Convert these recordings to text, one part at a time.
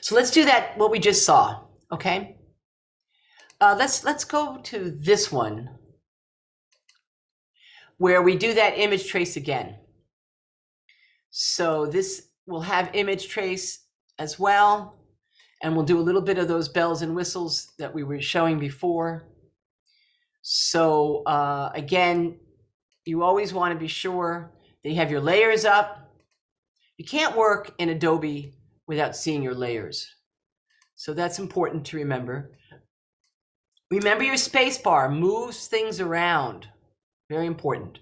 So let's do that, what we just saw, okay? Let's go to this one where we do that image trace again. So this will have image trace as well, and we'll do a little bit of those bells and whistles that we were showing before. So again, you always want to be sure that you have your layers up. You can't work in Adobe without seeing your layers. So that's important to remember. Remember your space bar moves things around. Very important.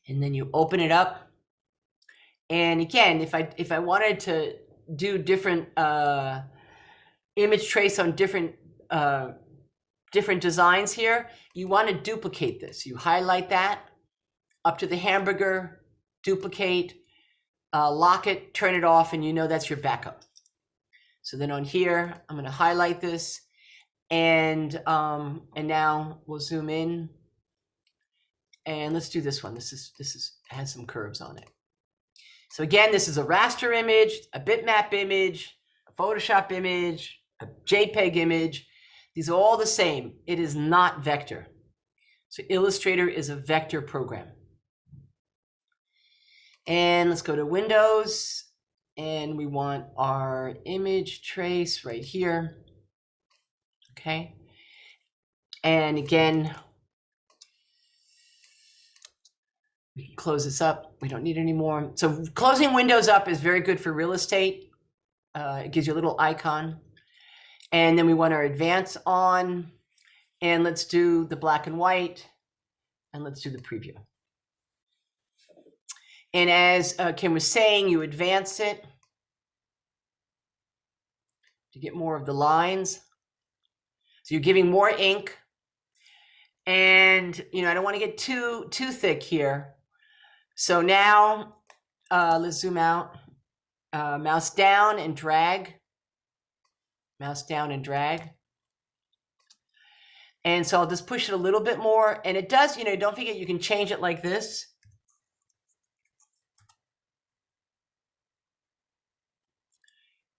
And then you open it up. And again, if I wanted to do different image trace on different designs here, you want to duplicate this. You highlight that up to the hamburger, duplicate, lock it, turn it off, and you know that's your backup. So then on here, I'm going to highlight this, and now we'll zoom in, and let's do this one. This has some curves on it. So again, this is a raster image, a bitmap image, a Photoshop image, a JPEG image. These are all the same. It is not vector. So Illustrator is a vector program. And let's go to Windows, and we want our image trace right here. Okay. And again, we can close this up. We don't need it anymore. So closing windows up is very good for real estate. It gives you a little icon. And then we want our advance on, and let's do the black and white, and let's do the preview. And as Kim was saying, you advance it to get more of the lines. So you're giving more ink. And, you know, I don't want to get too thick here. So now let's zoom out, mouse down and drag. Mouse down and drag. And so I'll just push it a little bit more. And it does, you know, don't forget you can change it like this.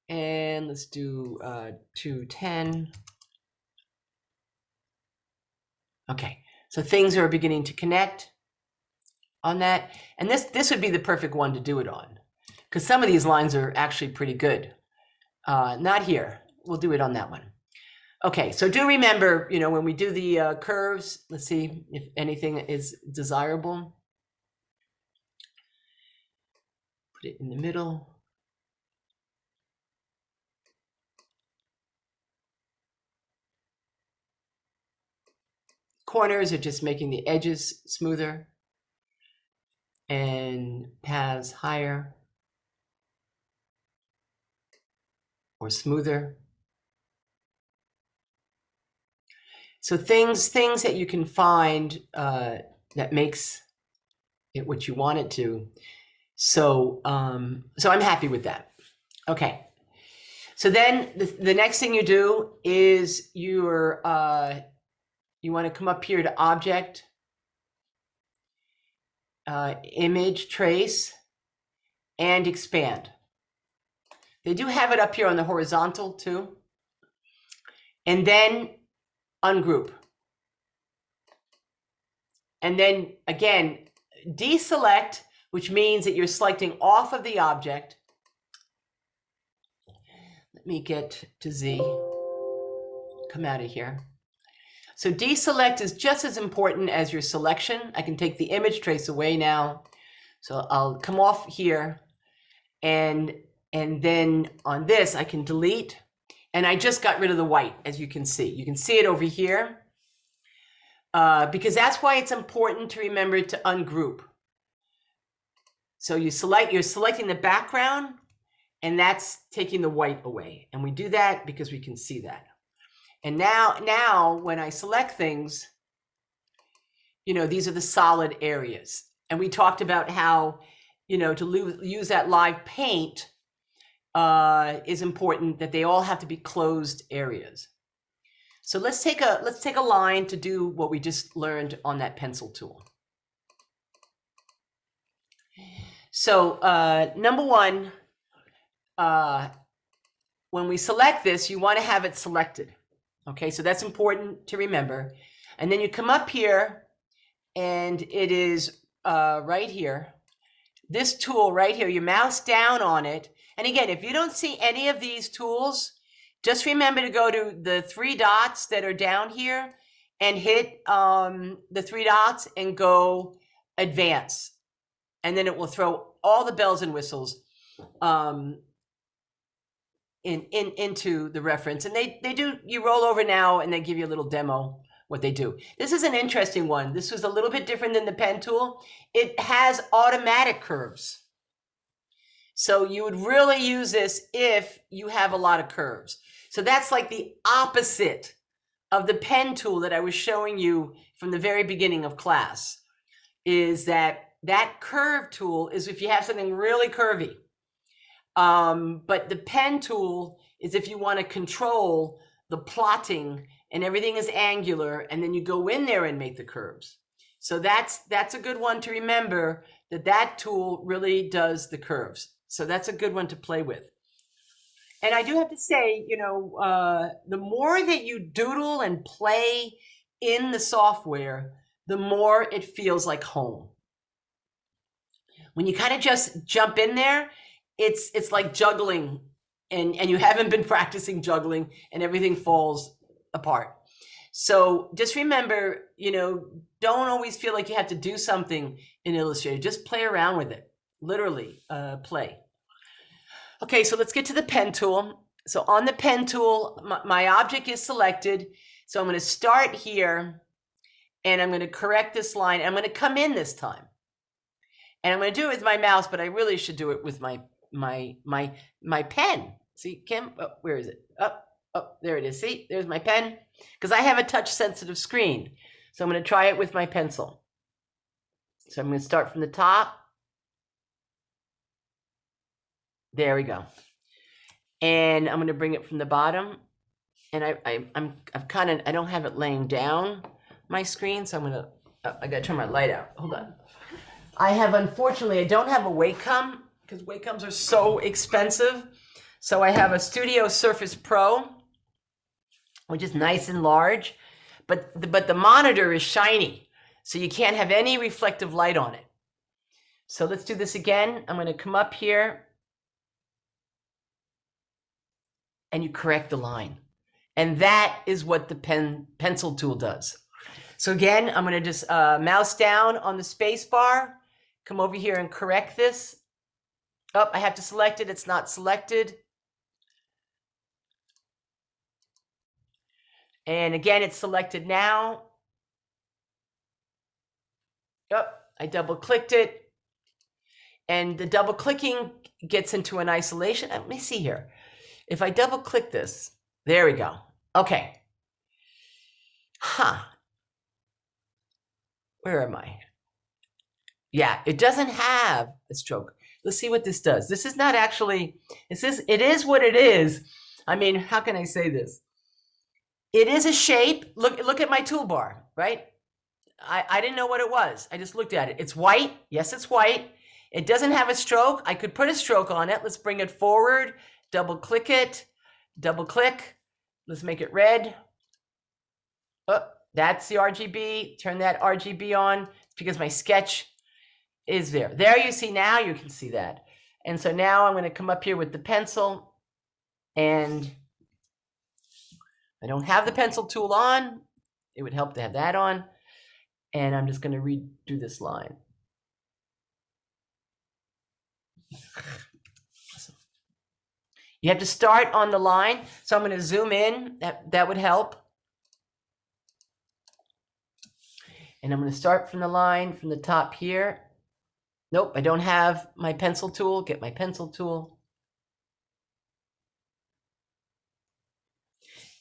And let's do 210. Okay, so things are beginning to connect on that. And this would be the perfect one to do it on, because some of these lines are actually pretty good. Not here. We'll do it on that one. Okay, so do remember, you know, when we do the curves, let's see if anything is desirable. Put it in the middle. Corners are just making the edges smoother, and paths higher or smoother. So things that you can find that makes it what you want it to. So so I'm happy with that. Okay. So then the next thing you do is you want to come up here to Object, Image Trace, and Expand. They do have it up here on the horizontal too. And then Ungroup. And then again, deselect, which means that you're selecting off of the object. Let me get to Z. Come out of here. So deselect is just as important as your selection. I can take the image trace away now. So I'll come off here, and then on this I can delete, and I just got rid of the white, as you can see. You can see it over here, because that's why it's important to remember to ungroup. So you're selecting the background, and that's taking the white away. And we do that because we can see that. And now when I select things, you know, these are the solid areas. And we talked about how, you know, to use that live paint is important, that they all have to be closed areas. So let's take a line to do what we just learned on that pencil tool. So number one, when we select this, you want to have it selected. Okay, so that's important to remember. And then you come up here, and it is right here. This tool right here, you mouse down on it. And again, if you don't see any of these tools, just remember to go to the 3 dots that are down here and hit the 3 dots and go advance. And then it will throw all the bells and whistles into the reference. And they do, you roll over now and they give you a little demo what they do. This is an interesting one. This was a little bit different than the pen tool. It has automatic curves. So you would really use this if you have a lot of curves. So that's like the opposite of the pen tool that I was showing you from the very beginning of class, is that curve tool is if you have something really curvy. But the pen tool is if you want to control the plotting and everything is angular, and then you go in there and make the curves. So that's a good one to remember, that tool really does the curves. So that's a good one to play with. And I do have to say, the more that you doodle and play in the software, the more it feels like home. When you kind of just jump in there, it's like juggling, and you haven't been practicing juggling and everything falls apart. So just remember, don't always feel like you have to do something in Illustrator. Just play around with it. Literally, play. Okay, so let's get to the pen tool. So on the pen tool, my object is selected. So I'm going to start here, and I'm going to correct this line. I'm going to come in this time. And I'm going to do it with my mouse, but I really should do it with my pen. See, Kim? Oh, where is it? Oh, there it is. See, there's my pen. Because I have a touch-sensitive screen. So I'm going to try it with my pencil. So I'm going to start from the top. There we go. And I'm going to bring it from the bottom. And I don't have it laying down my screen, so I'm going to, I got to turn my light out. Hold on. Unfortunately, I don't have a Wacom, because Wacoms are so expensive. So I have a Studio Surface Pro, which is nice and large, but the monitor is shiny, so you can't have any reflective light on it. So let's do this again. I'm going to come up here, and you correct the line. And that is what the pencil tool does. So again, I'm going to just mouse down on the space bar, come over here and correct this. Oh, I have to select it. It's not selected. And again, it's selected now. Oh, I double clicked it. And the double clicking gets into an isolation. Let me see here. If I double click this, there we go. Okay. Where am I? Yeah, it doesn't have a stroke. Let's see what this does. This is not actually, it is what it is. I mean, how can I say this? It is a shape. Look at my toolbar, right? I didn't know what it was. I just looked at it. It's white. Yes, it's white. It doesn't have a stroke. I could put a stroke on it. Let's bring it forward. Double click it. Double click. Let's make it red. Oh, that's the RGB. Turn that RGB on because my sketch is there. There you see, now you can see that. And so now I'm going to come up here with the pencil, and I don't have the pencil tool on. It would help to have that on. And I'm just going to redo this line. You have to start on the line. So I'm going to zoom in. That would help. And I'm going to start from the line from the top here. Nope, I don't have my pencil tool. Get my pencil tool.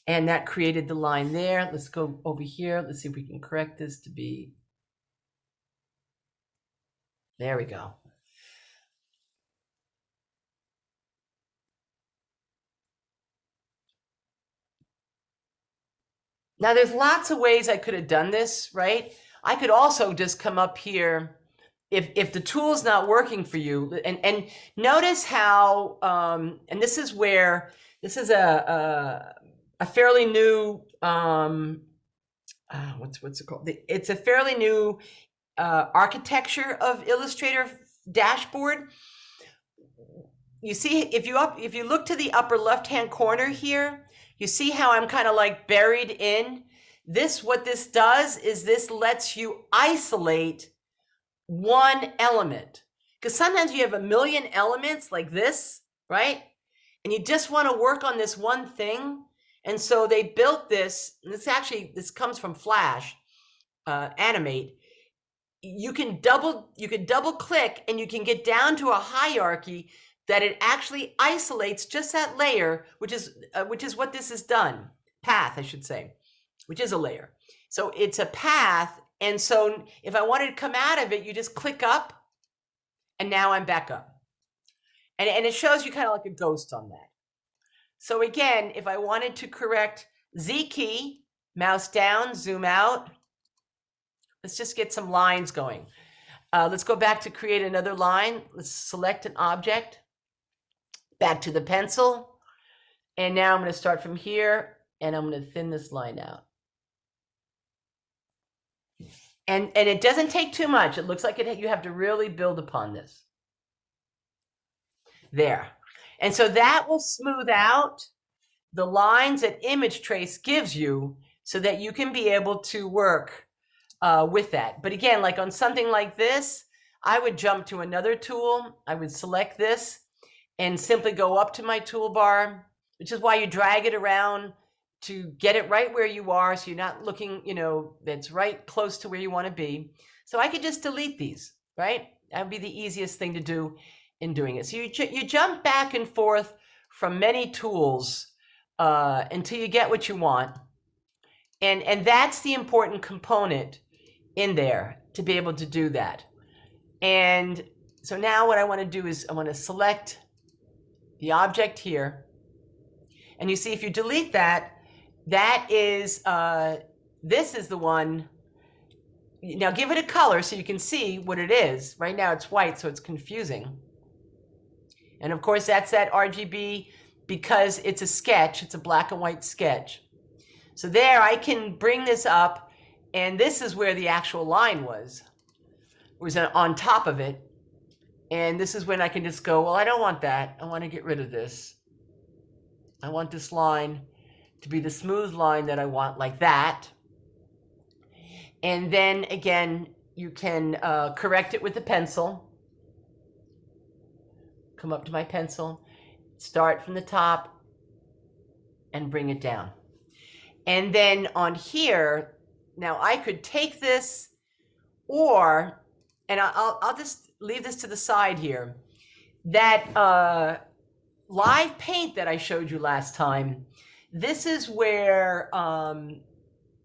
And that created the line there. Let's go over here. Let's see if we can correct this to be. There we go. Now there's lots of ways I could have done this, right? I could also just come up here if the tool's not working for you, and notice how, and this is where, this is a fairly new, what's it called? It's a fairly new architecture of Illustrator dashboard. You see, if you look to the upper left-hand corner here, you see how I'm kind of like buried in this. What this does is this lets you isolate one element, because sometimes you have a million elements like this, right? And you just want to work on this one thing. And so they built this, and this comes from Flash, Animate. You can double click and you can get down to a hierarchy that it actually isolates just that layer, which is what this has done. Path, I should say, which is a layer. So it's a path. And so if I wanted to come out of it, you just click up, and now I'm back up. And it shows you kind of like a ghost on that. So again, if I wanted to correct Z key, mouse down, zoom out. Let's just get some lines going. Let's go back to create another line. Let's select an object. Back to the pencil. And now I'm going to start from here, and I'm going to thin this line out. And it doesn't take too much. It looks like you have to really build upon this. There. And so that will smooth out the lines that Image Trace gives you so that you can be able to work with that. But again, like on something like this, I would jump to another tool. I would select this and simply go up to my toolbar, which is why you drag it around to get it right where you are, so you're not looking, that's right close to where you want to be. So I could just delete these, right? That would be the easiest thing to do in doing it. So you jump back and forth from many tools until you get what you want. And that's the important component in there, to be able to do that. And so now what I want to do is I want to select the object here. And you see, if you delete that, that is, this is the one. Now give it a color so you can see what it is. Right now it's white, so it's confusing. And of course that's that RGB because it's a sketch. It's a black and white sketch. So there I can bring this up, and this is where the actual line was on top of it. And this is when I can just go, well, I don't want that. I want to get rid of this. I want this line to be the smooth line that I want, like that. And then again, you can correct it with the pencil. Come up to my pencil, start from the top, and bring it down. And then on here, now I could take this, and I'll just leave this to the side here. That live paint that I showed you last time, this is where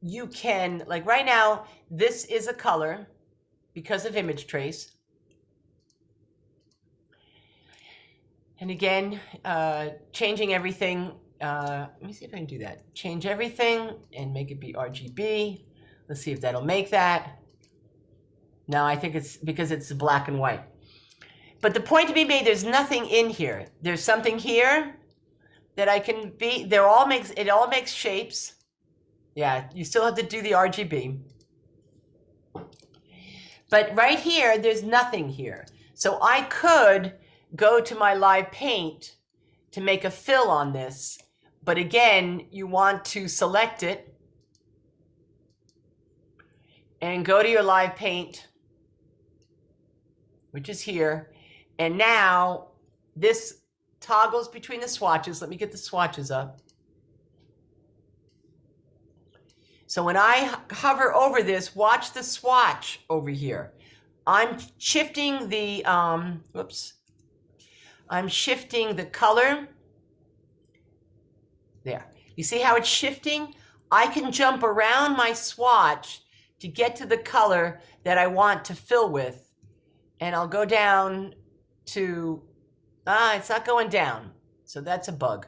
you can, like right now, this is a color because of Image Trace. And again, changing everything. Let me see if I can do that. Change everything and make it be RGB. Let's see if that'll make that. No, I think it's because it's black and white. But the point to be made, there's nothing in here. There's something here that I can be, it all makes shapes. Yeah, you still have to do the RGB. But right here, there's nothing here. So I could go to my live paint to make a fill on this. But again, you want to select it and go to your live paint, which is here. And now this toggles between the swatches. Let me get the swatches up. So when I hover over this, watch the swatch over here. I'm shifting the, I'm shifting the color. There. You see how it's shifting? I can jump around my swatch to get to the color that I want to fill with. And I'll go down to, it's not going down. So that's a bug.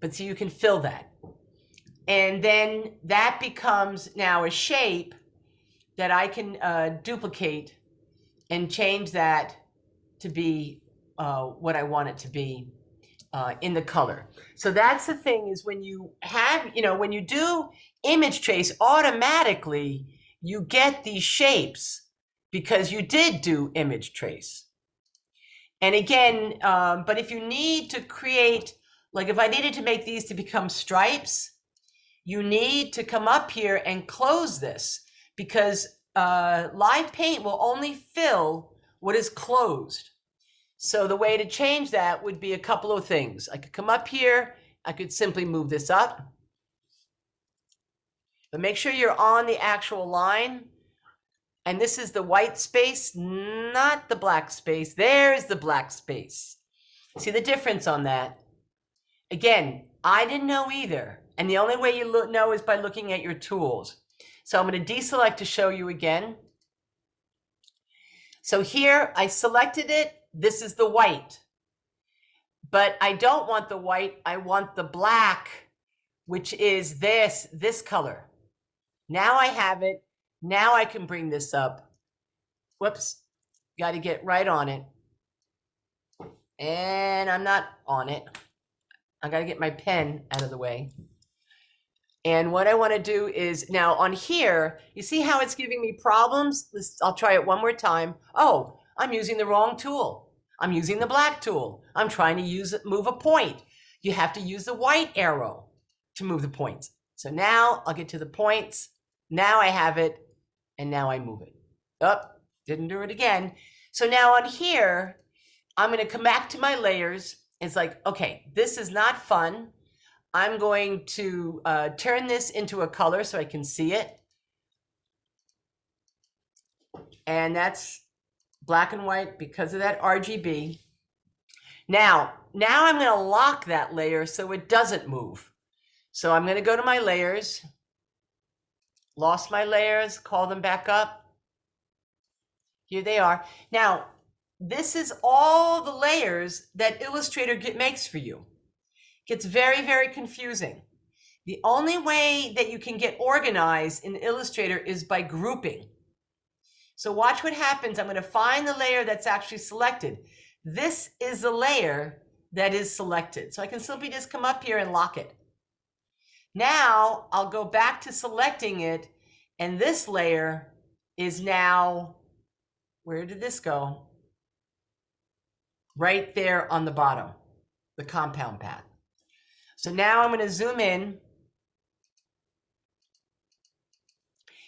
But so you can fill that. And then that becomes now a shape that I can duplicate and change that to be what I want it to be in the color. So that's the thing, is when you have, when you do image trace, automatically you get these shapes because you did do image trace. And again, but if you need to create, like if I needed to make these to become stripes, you need to come up here and close this, because live paint will only fill what is closed. So the way to change that would be a couple of things. I could come up here, I could simply move this up, but make sure you're on the actual line. And this is the white space, not the black space. There's the black space. See the difference on that? Again, I didn't know either. And the only way you know is by looking at your tools. So I'm going to deselect to show you again. So here I selected it. This is the white. But I don't want the white. I want the black, which is this color. Now I have it. Now I can bring this up. Whoops, got to get right on it. And I'm not on it. I got to get my pen out of the way. And what I want to do is, now on here, you see how it's giving me problems? I'll try it one more time. Oh, I'm using the wrong tool. I'm using the black tool. I'm trying to move a point. You have to use the white arrow to move the points. So now I'll get to the points. Now I have it. And now I move it. Oh, didn't do it again. So now on here, I'm going to come back to my layers. It's like, okay, this is not fun. I'm going to turn this into a color so I can see it. And that's black and white because of that RGB. Now I'm going to lock that layer so it doesn't move. So I'm going to go to my layers. Lost my layers, call them back up. Here they are. Now, this is all the layers that Illustrator makes for you. It gets very, very confusing. The only way that you can get organized in Illustrator is by grouping. So watch what happens. I'm going to find the layer that's actually selected. This is the layer that is selected. So I can simply just come up here and lock it. Now I'll go back to selecting it, and this layer is now, where did this go? Right there on the bottom, the compound path. So now I'm going to zoom in.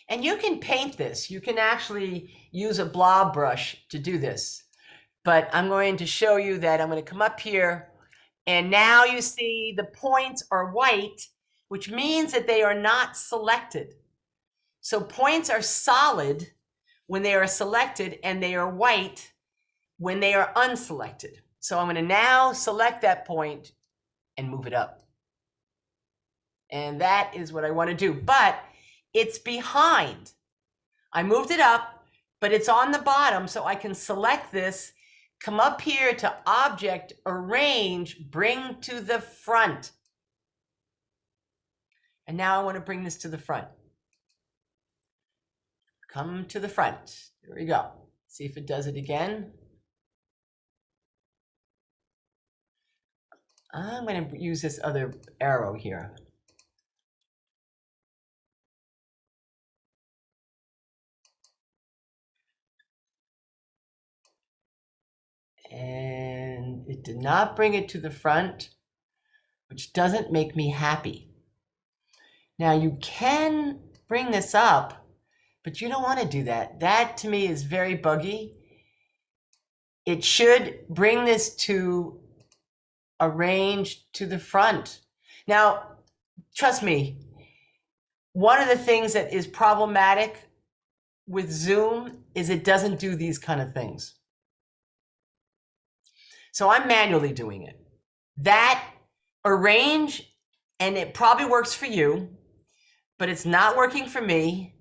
And you can paint this. You can actually use a blob brush to do this. But I'm going to show you that I'm going to come up here, and now you see the points are white, which means that they are not selected. So points are solid when they are selected, and they are white when they are unselected. So I'm going to now select that point and move it up. And that is what I want to do. But it's behind. I moved it up, but it's on the bottom, so I can select this, come up here to Object, Arrange, Bring to the Front. And now I want to bring this to the front. Come to the front. There we go. See if it does it again. I'm going to use this other arrow here. And it did not bring it to the front, which doesn't make me happy. Now you can bring this up, but you don't want to do that. That to me is very buggy. It should bring this to arrange to the front. Now, trust me, one of the things that is problematic with Zoom is it doesn't do these kind of things. So I'm manually doing it. That arrange, and it probably works for you, but it's not working for me.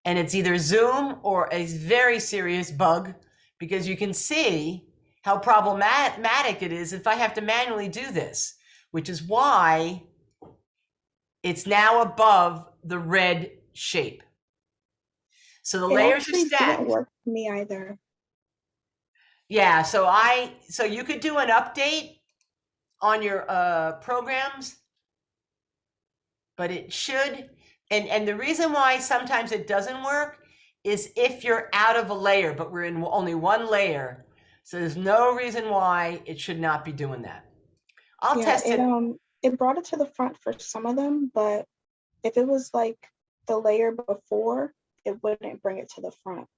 And it's either Zoom or a very serious bug, because you can see how problematic it is if I have to manually do this, which is why it's now above the red shape. So the layers are stacked. It didn't work for me either. Yeah, so you could do an update on your programs, but it should, and the reason why sometimes it doesn't work is if you're out of a layer, but we're in only one layer. So there's no reason why it should not be doing that. I'll Yeah, test it. it brought it to the front for some of them, but if it was like the layer before, it wouldn't bring it to the front.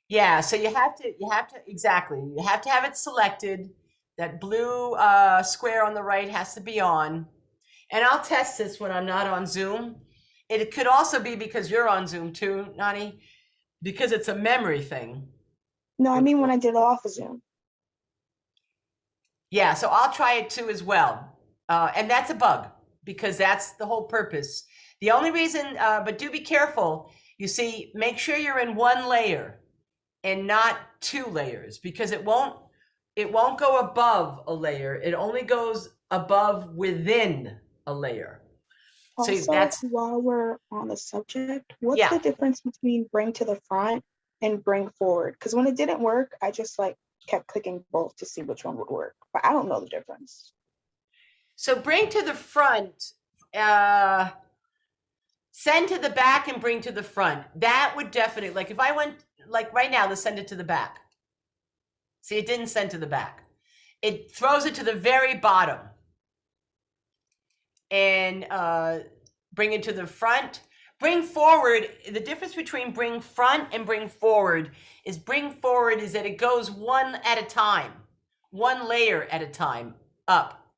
Yeah, so exactly. You have to have it selected. That blue square on the right has to be on. And I'll test this when I'm not on Zoom. It could also be because you're on Zoom too, Nani, because it's a memory thing. No, I mean when I did it off of Zoom. Yeah, so I'll try it too as well. And that's a bug because that's the whole purpose. The only reason, but do be careful. You see, make sure you're in one layer and not two layers because it won't go above a layer. It only goes above within a layer. So Also, while we're on the subject, what's yeah. the difference between bring to the front and bring forward? Because when it didn't work, I just like kept clicking both to see which one would work, but I don't know the difference. So bring to the front, send to the back and bring to the front. That would definitely, like if I went, like right now, let's send it to the back. See, it didn't send to the back. It throws it to the very bottom. And bring it to the front. Bring forward, the difference between bring front and bring forward is that it goes one at a time, one layer at a time up.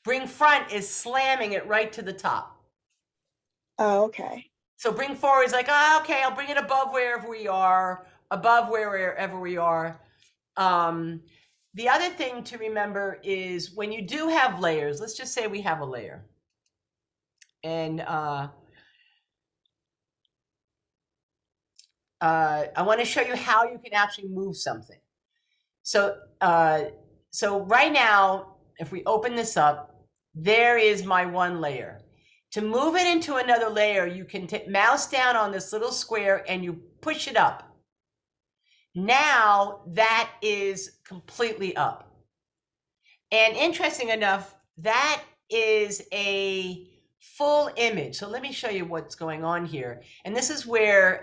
Bring front is slamming it right to the top. Oh, okay. So bring forward is like, okay, I'll bring it above wherever we are. The other thing to remember is when you do have layers, let's just say we have a layer. And I want to show you how you can actually move something. So right now, if we open this up, there is my one layer. To move it into another layer, you can mouse down on this little square and you push it up. Now that is completely up. And interesting enough, that is a full image. So let me show you what's going on here. And this is where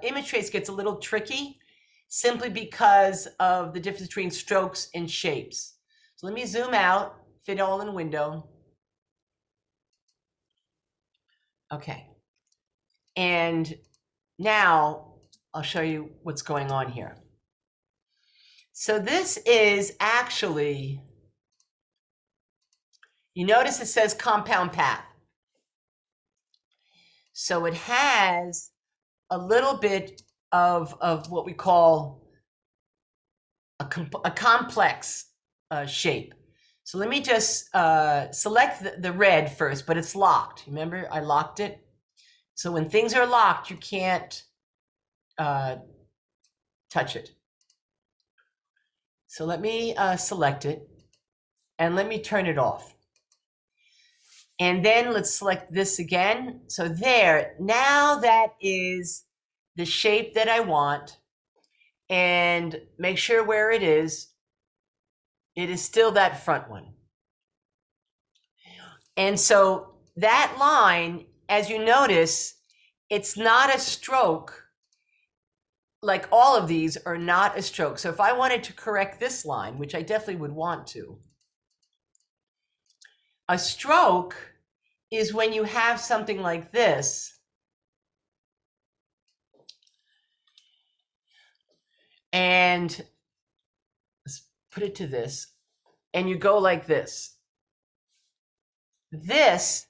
image trace gets a little tricky simply because of the difference between strokes and shapes. So let me zoom out, fit all in window. Okay. And now I'll show you what's going on here. So this is actually, you notice it says compound path. So it has a little bit of what we call a complex shape. So let me just select the red first, but it's locked. Remember, I locked it. So when things are locked, you can't touch it. So let me select it and let me turn it off. And then let's select this again. So there, now that is the shape that I want. And make sure where it is still that front one. And so that line, as you notice, it's not a stroke. Like all of these are not a stroke. So if I wanted to correct this line, which I definitely would want to, a stroke is when you have something like this. And let's put it to this. And you go like this. This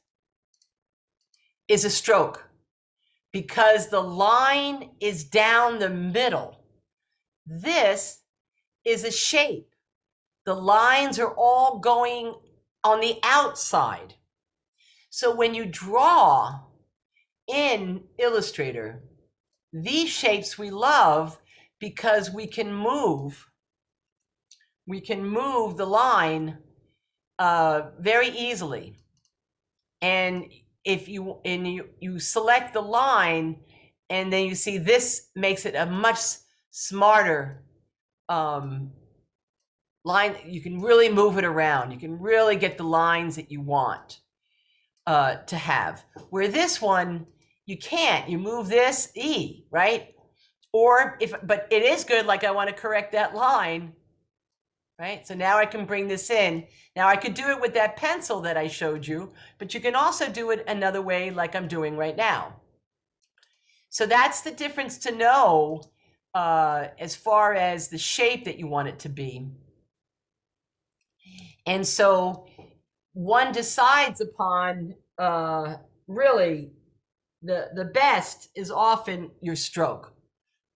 is a stroke because the line is down the middle. This is a shape. The lines are all going on the outside. So when you draw in Illustrator, these shapes we love because we can move the line very easily. And if you select the line, and then you see this makes it a much smarter line, you can really move it around. You can really get the lines that you want to have. Where this one, you can't. You move this E, right? Or but it is good, like I want to correct that line, right? So now I can bring this in. Now I could do it with that pencil that I showed you, but you can also do it another way like I'm doing right now. So that's the difference to know as far as the shape that you want it to be. And so one decides upon really the best is often your stroke,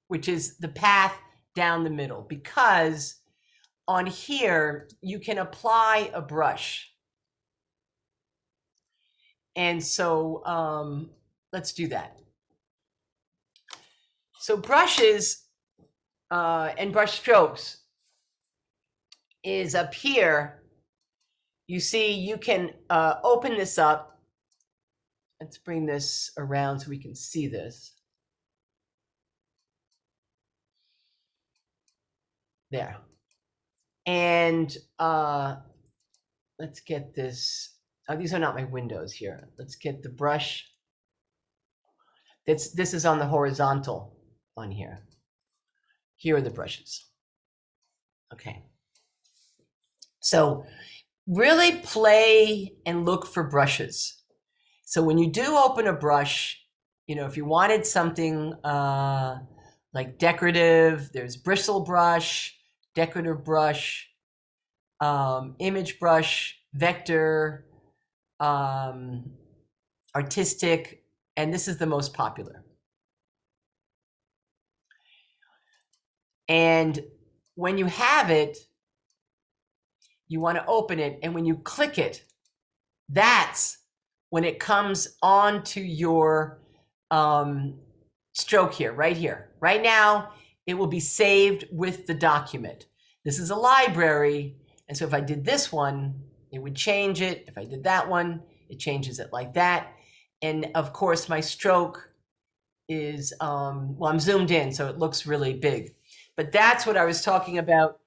which is the path down the middle, because on here you can apply a brush. And so let's do that. So brushes and brush strokes is up here. You see, you can open this up. Let's bring this around so we can see this. There. And let's get this. Oh, these are not my windows here. Let's get the brush. This is on the horizontal on here. Here are the brushes. Okay. So really play and look for brushes. So when you do open a brush, you know, if you wanted something like decorative, there's bristle brush, decorative brush, image brush, vector, artistic, and this is the most popular. And when you have it, you want to open it, and when you click it, that's when it comes onto your stroke here, right here. Right now, it will be saved with the document. This is a library, and so if I did this one, it would change it. If I did that one, it changes it like that. And of course, my stroke is, well, I'm zoomed in, so it looks really big. But that's what I was talking about,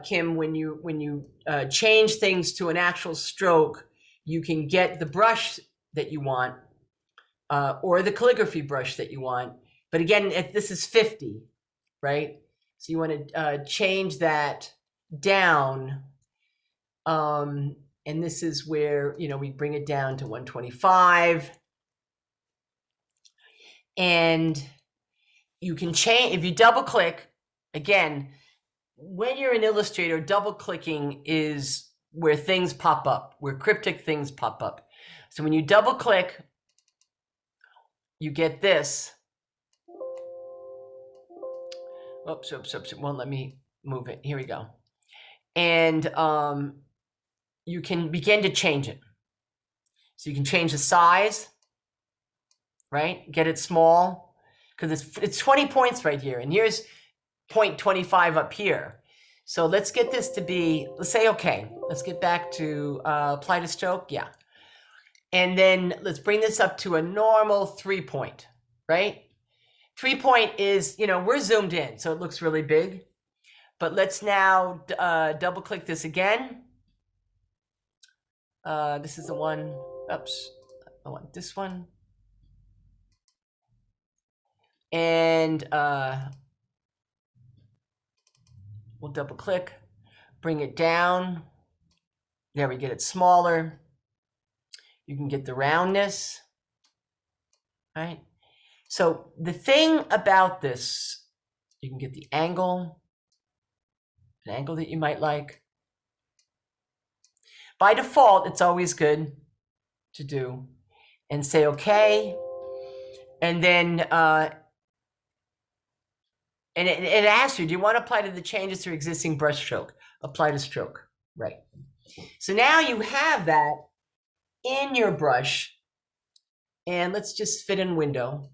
Kim, when you change things to an actual stroke, you can get the brush that you want or the calligraphy brush that you want. But again, if this is 50, right? So you want to change that down. And this is where, you know, we bring it down to 125. And you can change, if you double click, again, when you're in Illustrator, double clicking is where things pop up, where cryptic things pop up. So when you double click, you get this. Oops, it won't let me move it. Here we go. And you can begin to change it. So you can change the size, right? Get it small, because it's 20 points right here. And here's 0.25 up here. So let's get this to be, let's say, okay, let's get back to apply to stroke, yeah. And then let's bring this up to a normal 3 point, right? 3 point is, you know, we're zoomed in, so it looks really big. But let's now double click this again. This is the one, oops, I want this one. And we'll double click, bring it down. There, we get it smaller. You can get the roundness, right? So the thing about this, you can get the angle, an angle that you might like. By default, it's always good to do and say, okay. And then, and it asks you, do you want to apply to the changes to existing brush stroke? Apply to stroke, right? So now you have that in your brush, and let's just fit in window.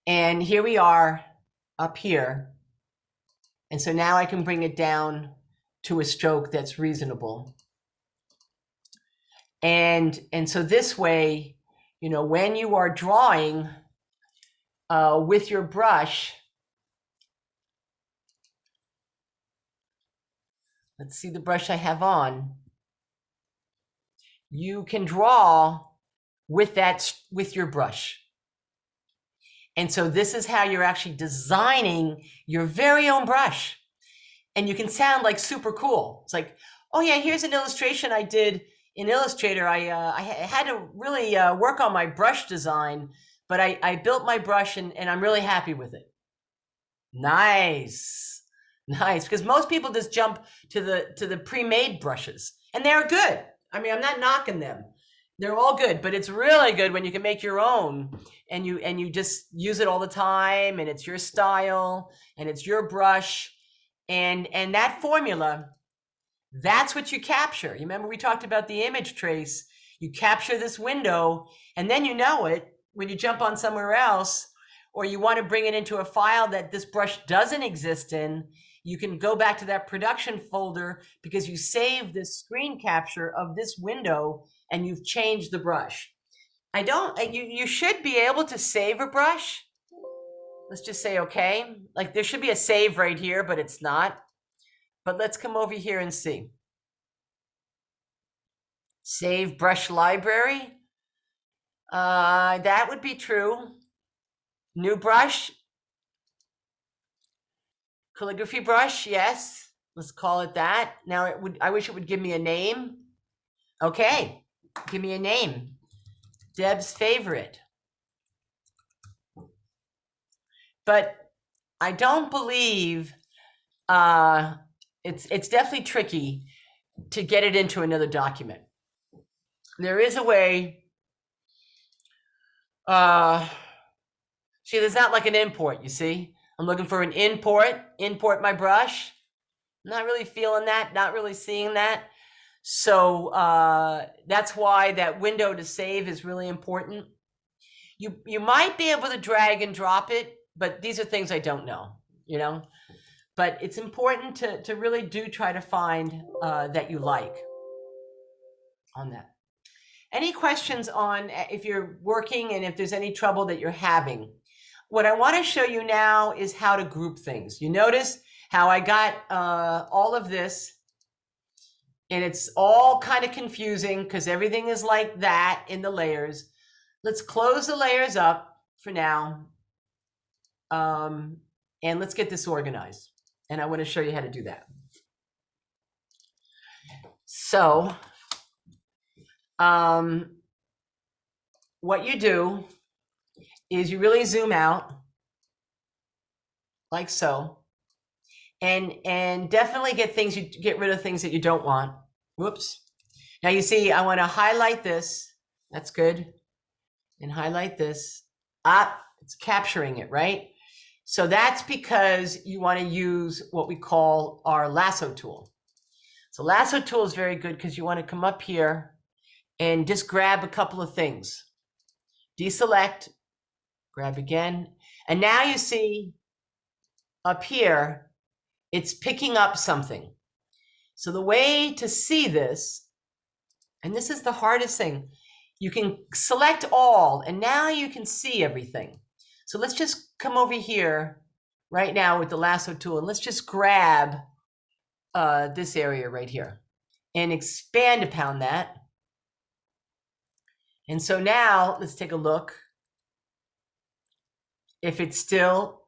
And here we are up here. And so now I can bring it down to a stroke that's reasonable. And so this way, you know, when you are drawing with your brush, let's see the brush I have on. You can draw with your brush. And so this is how you're actually designing your very own brush. And you can sound like super cool. It's like, oh yeah, here's an illustration I did in Illustrator. I had to really work on my brush design, but I built my brush and I'm really happy with it. Nice, nice. Because most people just jump to the pre-made brushes, and they're good. I mean, I'm not knocking them. They're all good, but it's really good when you can make your own and you just use it all the time, and it's your style and it's your brush, and that formula, that's what you capture. You remember we talked about the image trace. You capture this window, and then you know it when you jump on somewhere else, or you want to bring it into a file that this brush doesn't exist in. You can go back to that production folder because you saved this screen capture of this window and you've changed the brush. You should be able to save a brush. Let's just say, okay, like there should be a save right here, but it's not. But let's come over here and see. Save brush library. That would be true. New brush. Calligraphy brush, yes. Let's call it that. Now I wish it would give me a name. Okay, give me a name. Deb's favorite. But I don't believe it's definitely tricky to get it into another document. There is a way. See, there's not like an import, you see? I'm looking for an import my brush. Not really feeling that, not really seeing that. So that's why that window to save is really important. You might be able to drag and drop it, but these are things I don't know, you know? But it's important to really do try to find that you like on that. Any questions on if you're working and if there's any trouble that you're having? What I want to show you now is how to group things. You notice how I got all of this, and it's all kind of confusing because everything is like that in the layers. Let's close the layers up for now, and let's get this organized. And I want to show you how to do that. So what you do is you really zoom out like so, and definitely get rid of things that you don't want. Whoops. Now you see, I want to highlight this. That's good. And highlight this. It's capturing it, right? So that's because you want to use what we call our lasso tool. So lasso tool is very good because you want to come up here and just grab a couple of things. Deselect, grab again. And now you see up here, it's picking up something. So the way to see this, and this is the hardest thing, you can select all, and now you can see everything. So let's just come over here right now with the lasso tool, and let's just grab this area right here and expand upon that. And so now let's take a look. If it's still,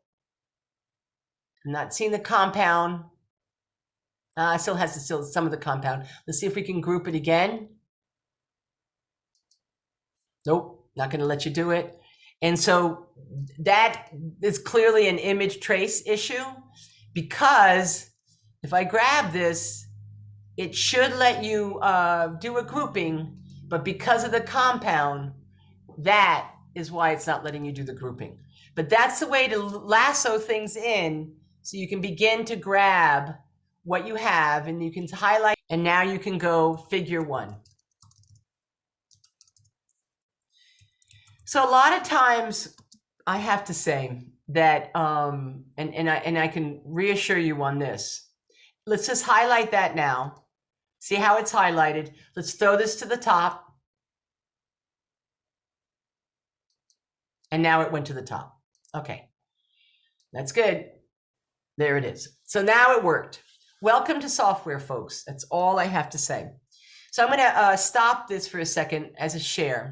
I'm not seeing the compound. Still has some of the compound. Let's see if we can group it again. Nope, not going to let you do it. And so that is clearly an image trace issue, because if I grab this, it should let you do a grouping, but because of the compound, that is why it's not letting you do the grouping. But that's the way to lasso things in, so you can begin to grab what you have and you can highlight, and now you can go figure one. So a lot of times I have to say that, and I can reassure you on this. Let's just highlight that now. See how it's highlighted. Let's throw this to the top. And now it went to the top. Okay, that's good. There it is. So now it worked. Welcome to software, folks. That's all I have to say. So I'm going to stop this for a second as a share.